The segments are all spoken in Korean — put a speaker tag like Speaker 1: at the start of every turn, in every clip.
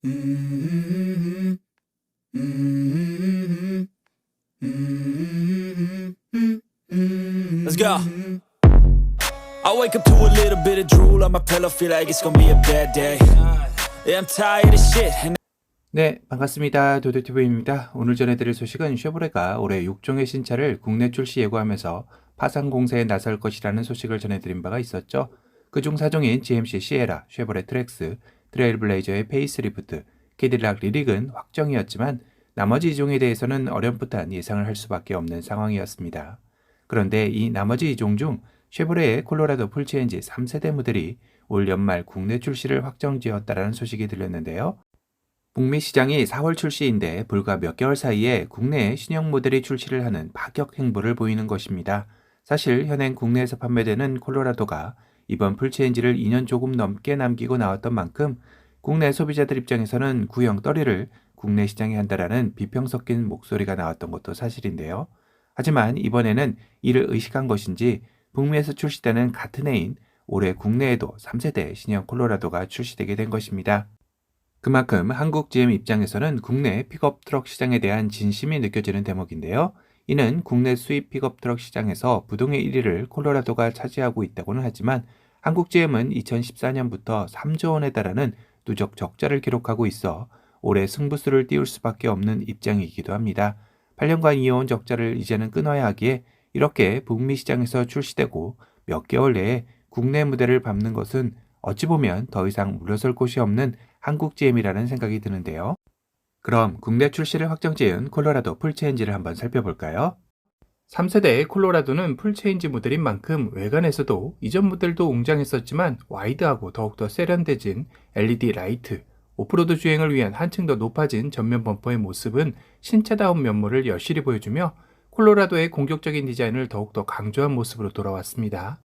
Speaker 1: Mm-hmm. Mm-hmm. Mm-hmm. Let's go. I wake up to a little bit of drool on my pillow, feel like it's gonna be a bad day. Yeah, I'm tired of shit.
Speaker 2: 네, 반갑습니다. 도도티브입니다. 오늘 전해드릴 소식은 쉐보레가 올해 6종의 신차를 국내 출시 예고하면서 파상 공세에 나설 것이라는 소식을 전해드린 바가 있었죠. 그중 4종인 GMC 시에라, 쉐보레 트랙스, 트레일블레이저의 페이스리프트, 캐딜락 리릭은 확정이었지만 나머지 2종에 대해서는 어렴풋한 예상을 할 수밖에 없는 상황이었습니다. 그런데 이 나머지 2종 중 쉐보레의 콜로라도 풀체인지 3세대 모델이 올 연말 국내 출시를 확정지었다는 소식이 들렸는데요. 북미 시장이 4월 출시인데 불과 몇 개월 사이에 국내에 신형 모델이 출시를 하는 파격 행보를 보이는 것입니다. 사실 현행 국내에서 판매되는 콜로라도가 이번 풀체인지를 2년 조금 넘게 남기고 나왔던 만큼 국내 소비자들 입장에서는 구형 떨이를 국내 시장에 한다라는 비평 섞인 목소리가 나왔던 것도 사실인데요. 하지만 이번에는 이를 의식한 것인지 북미에서 출시되는 같은 해인 올해 국내에도 3세대 신형 콜로라도가 출시되게 된 것입니다. 그만큼 한국 GM 입장에서는 국내 픽업 트럭 시장에 대한 진심이 느껴지는 대목인데요. 이는 국내 수입 픽업 트럭 시장에서 부동의 1위를 콜로라도가 차지하고 있다고는 하지만 한국 GM은 2014년부터 3조 원에 달하는 누적 적자를 기록하고 있어 올해 승부수를 띄울 수밖에 없는 입장이기도 합니다. 8년간 이어온 적자를 이제는 끊어야 하기에 이렇게 북미 시장에서 출시되고 몇 개월 내에 국내 무대를 밟는 것은 어찌 보면 더 이상 물러설 곳이 없는 한국 GM이라는 생각이 드는데요. 그럼 국내 출시를 확정지은 콜로라도 풀체인지를 한번 살펴볼까요? 3세대의 콜로라도는 풀체인지 모델인 만큼 외관에서도 이전 모델도 웅장했었지만 와이드하고 더욱더 세련돼진 LED 라이트, 오프로드 주행을 위한 한층 더 높아진 전면 범퍼의 모습은 신차다운 면모를 여실히 보여주며 콜로라도의 공격적인 디자인을 더욱더 강조한 모습으로 돌아왔습니다.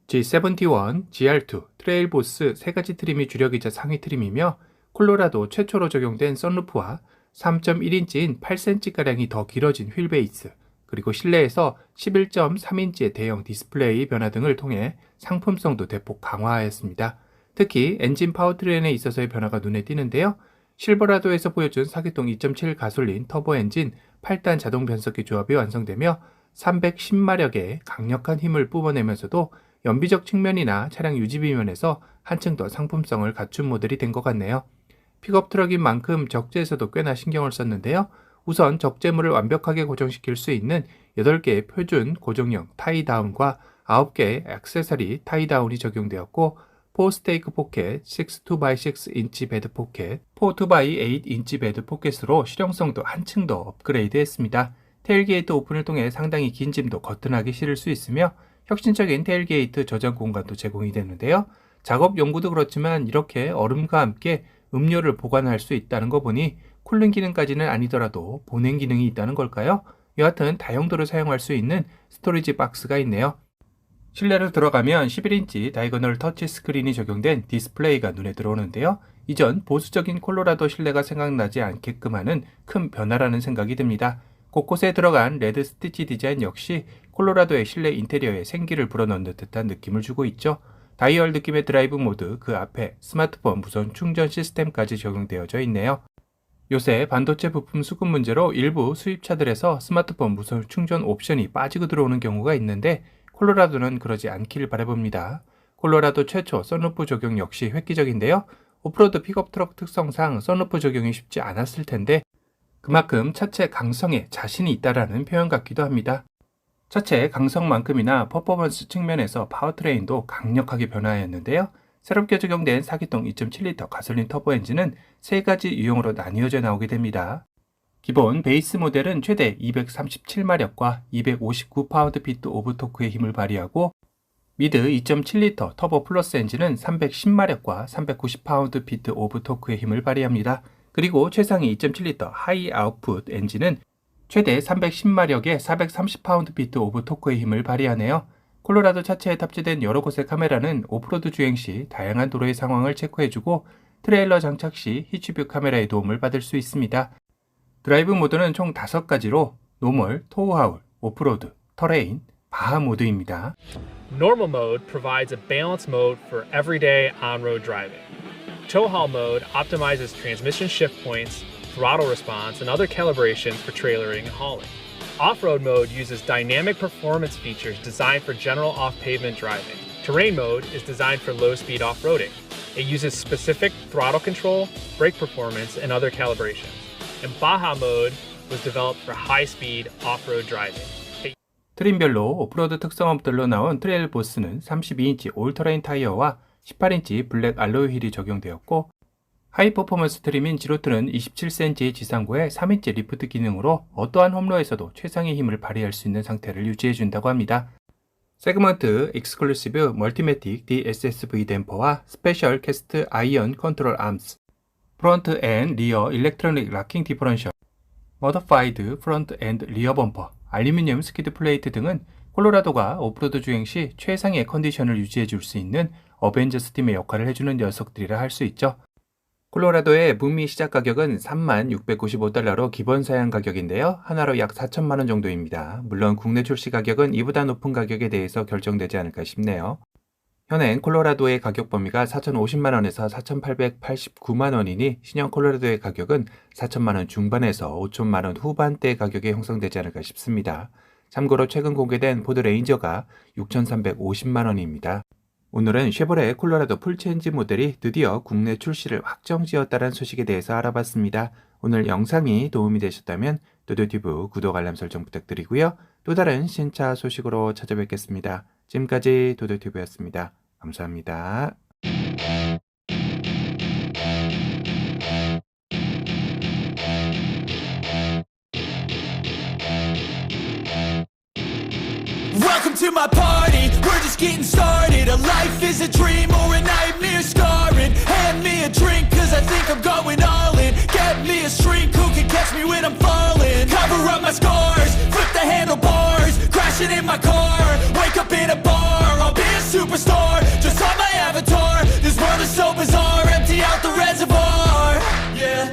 Speaker 2: G71, GR2, 트레일보스 3가지 트림이 주력이자 상위 트림이며 콜로라도 최초로 적용된 썬루프와 3.1인치인 8cm가량이 더 길어진 휠베이스, 그리고 실내에서 11.3인치의 대형 디스플레이 변화 등을 통해 상품성도 대폭 강화하였습니다. 특히 엔진 파워트레인에 있어서의 변화가 눈에 띄는데요. 실버라도에서 보여준 4기통 2.7 가솔린 터보 엔진 8단 자동 변속기 조합이 완성되며 310마력의 강력한 힘을 뿜어내면서도 연비적 측면이나 차량 유지비 면에서 한층 더 상품성을 갖춘 모델이 된 것 같네요. 픽업 트럭인 만큼 적재에서도 꽤나 신경을 썼는데요. 우선 적재물을 완벽하게 고정시킬 수 있는 8개의 표준 고정형 타이다운과 9개의 액세서리 타이다운이 적용되었고 4스테이크 포켓, 6.2x6인치 베드 포켓, 4.2x8인치 베드 포켓으로 실용성도 한층 더 업그레이드했습니다. 테일게이트 오픈을 통해 상당히 긴 짐도 거뜬하게 실을 수 있으며 혁신적인 테일게이트 저장 공간도 제공이 되는데요. 작업 용구도 그렇지만 이렇게 얼음과 함께 음료를 보관할 수 있다는 거 보니 쿨링 기능까지는 아니더라도 보냉 기능이 있다는 걸까요? 여하튼 다용도로 사용할 수 있는 스토리지 박스가 있네요. 실내로 들어가면 11인치 다이거널 터치 스크린이 적용된 디스플레이가 눈에 들어오는데요. 이전 보수적인 콜로라도 실내가 생각나지 않게끔 하는 큰 변화라는 생각이 듭니다. 곳곳에 들어간 레드 스티치 디자인 역시 콜로라도의 실내 인테리어에 생기를 불어넣는 듯한 느낌을 주고 있죠. 다이얼 느낌의 드라이브 모드, 그 앞에 스마트폰 무선 충전 시스템까지 적용되어져 있네요. 요새 반도체 부품 수급 문제로 일부 수입차들에서 스마트폰 무선 충전 옵션이 빠지고 들어오는 경우가 있는데 콜로라도는 그러지 않기를 바라봅니다. 콜로라도 최초 썬루프 적용 역시 획기적인데요. 오프로드 픽업 트럭 특성상 썬루프 적용이 쉽지 않았을 텐데 그만큼 차체 강성에 자신이 있다라는 표현 같기도 합니다. 차체 강성만큼이나 퍼포먼스 측면에서 파워트레인도 강력하게 변화하였는데요. 새롭게 적용된 4기통 2.7L 가솔린 터보 엔진은 3가지 유형으로 나뉘어져 나오게 됩니다. 기본 베이스 모델은 최대 237마력과 259파운드-피트 오브 토크의 힘을 발휘하고 미드 2.7L 터보 플러스 엔진은 310마력과 390파운드-피트 오브 토크의 힘을 발휘합니다. 그리고 최상위 2.7L 하이 아웃풋 엔진은 최대 310마력의 430파운드-피트 오브 토크의 힘을 발휘하네요. 콜로라도 차체에 탑재된 여러 곳의 카메라는 오프로드 주행 시 다양한 도로의 상황을 체크해주고 트레일러 장착 시 히치뷰 카메라의 도움을 받을 수 있습니다. 드라이브 모드는 총 5가지로 노멀, 토우하울, 오프로드, 터레인, 바하 모드입니다.
Speaker 3: Normal mode provides a balanced mode for everyday on-road driving. Tow haul mode optimizes transmission shift points, throttle response, and other calibrations for trailering and hauling. Off-road mode uses dynamic performance features designed for general off-pavement driving. Terrain mode is designed for low-speed off-roading. It uses specific throttle control, brake performance, and other calibrations. And Baja mode was developed for high-speed off-road driving.
Speaker 2: 트림별로 오프로드 특성업들로 나온 트레일 보스는 32인치 올터레인 타이어와 18인치 블랙 알로이 휠이 적용되었고, 하이 퍼포먼스 트림인 지로트는 27cm 지상고의 3인치 리프트 기능으로 어떠한 홈로에서도 최상의 힘을 발휘할 수 있는 상태를 유지해준다고 합니다. 세그먼트 익스클루시브 멀티매틱 DSSV 댐퍼와 스페셜 캐스트 아이언 컨트롤 암스, 프론트 앤 리어 일렉트로닉 락킹 디퍼런셜, 머더파이드 프론트 앤 리어 범퍼, 알루미늄 스키드 플레이트 등은 콜로라도가 오프로드 주행 시 최상의 컨디션을 유지해줄 수 있는 어벤져스 팀의 역할을 해주는 녀석들이라 할 수 있죠. 콜로라도의 북미 시작 가격은 3695달러로 기본 사양 가격인데요. 하나로 약 4천만원 정도입니다. 물론 국내 출시 가격은 이보다 높은 가격에 대해서 결정되지 않을까 싶네요. 현행 콜로라도의 가격 범위가 4,050만원에서 4,889만원이니 신형 콜로라도의 가격은 4천만원 중반에서 5천만원 후반대 가격에 형성되지 않을까 싶습니다. 참고로 최근 공개된 포드 레인저가 6,350만원입니다. 오늘은 쉐보레 콜로라도 풀체인지 모델이 드디어 국내 출시를 확정지었다는 소식에 대해서 알아봤습니다. 오늘 영상이 도움이 되셨다면 도도튜브 구독 알람 설정 부탁드리고요. 또 다른 신차 소식으로 찾아뵙겠습니다. 지금까지 도도튜브였습니다. 감사합니다.
Speaker 1: Welcome to my party, we're just getting started. A life is a dream or a nightmare scarring. Hand me a drink cause I think I'm going all in. Get me a shrink who can catch me when I'm falling. Cover up my scars, flip the handlebars. Crashing in my car, wake up in a bar. I'll be a superstar, just on my avatar. This world is so bizarre, empty out the reservoir. Yeah,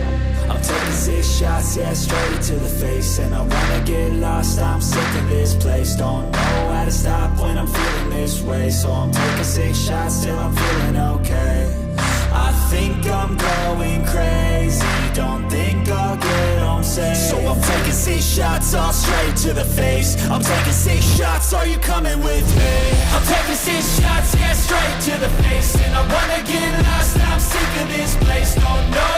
Speaker 1: I'm taking 6 shots, yeah, straight to the face. And I wanna get lost, I'm sick of this place. Don't know how to stop when I'm feeling this way. So I'm taking 6 shots till I'm feeling okay. I think I'm going crazy, don't think I'll get home safe. So I'm taking 6 shots, all straight to the face. I'm taking 6 shots, are you coming with me? I'm taking 6 shots, yeah, straight to the face. And I wanna get lost, I'm sick of this place. Don't know